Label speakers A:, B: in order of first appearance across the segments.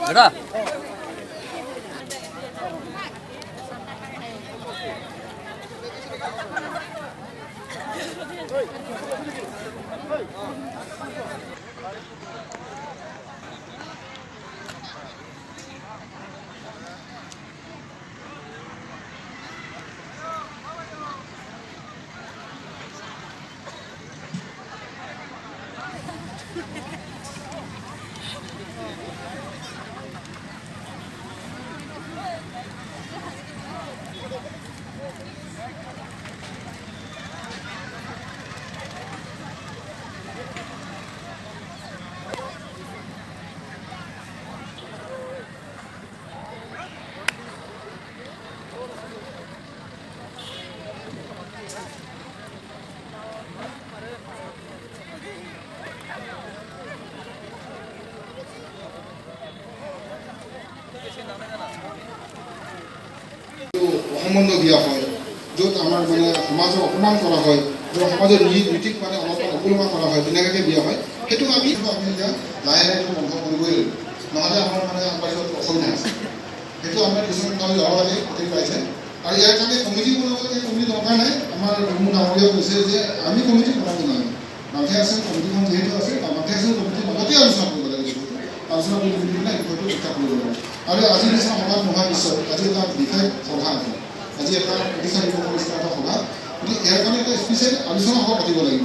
A: Ada.
B: সম্বন্ধ দিয়া হয় য'ত আমাৰ মানে সমাজৰ অপমান কৰা হয় য'ত সমাজৰ নীতিক মানে অলপমান অপমান কৰা হয় তেনেকৈ বিয়া হয় সেইটো আমি এতিয়া লাহে লাহে বন্ধ কৰিবই লাগিব নহ'লে আমাৰ মানে আগবাঢ়িব অসুবিধা আছে সেইটো আমাৰ কিছুমান কাম যাব লাগে গোটেই পাইছে আৰু ইয়াৰ কাৰণে কমিটি বনাব লাগে কমিটি দৰকাৰ নাই আমাৰ মোৰ ডাঙৰীয়া কৈছে যে আমি কমিটি বনাব নালাগে মাঘে আছে কমিটিখন যিহেতু আছে মাঘে আছে কমিটিৰ লগতে আলোচনা কৰিব লাগে আলোচনা কৰি পেলাই বিষয়টো শিক্ষা কৰিব লাগে আৰু আজি নিচিনা সভা নোহোৱাৰ পিছত আজি এটা বিশেষ সভা আছে আজি এটা প্ৰতিষ্ঠা দিৱসৰ নিচিনা এটা সভা গতিকে ইয়াৰ কাৰণে এটা স্পেচিয়েল আলোচনা সভা পাতিব লাগিব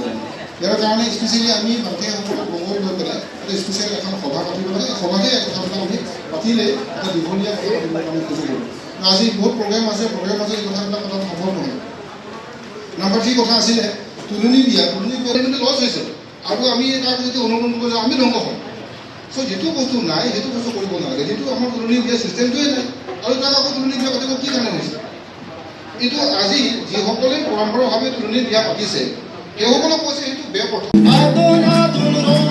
B: ইয়াৰ কাৰণে স্পেচিয়েলি আমি বাকীসকলক লগৰ লৈ পেলাই এটা স্পেচিয়েল এখন সভা পাতিব লাগে সভাতে কথাবিলাক আমি পাতিলে এটা দীঘলীয়া কথা পাতিবলৈ আমি সুযোগ কৰোঁ আজি বহুত প্ৰগ্ৰেম আছে প্ৰগ্ৰেম আছে এই কথাবিলাক পতাত সম্ভৱ নহয় নম্বৰ 3 কথা আছিলে তুলনি বিয়া মানে লছ হৈছে আৰু আমি তাক যদি অনুসৰণ কৰি যাওঁ আমি ধ্বংস হ'ম চ' যিটো বস্তু নাই সেইটো বস্তু কৰিব নালাগে যিটো আমাৰ তুলনি বিয়া চিষ্টেমটোৱে নাই আৰু তাক আকৌ তুলনি বিয়া পাতিব কি কাৰণে হৈছে এইটো আজি যিসকলে পৰম্পৰাভাৱে তুলনি বিয়া পাতিছে সেইসকলক কৈছে সেইটো বেয়া প্ৰথা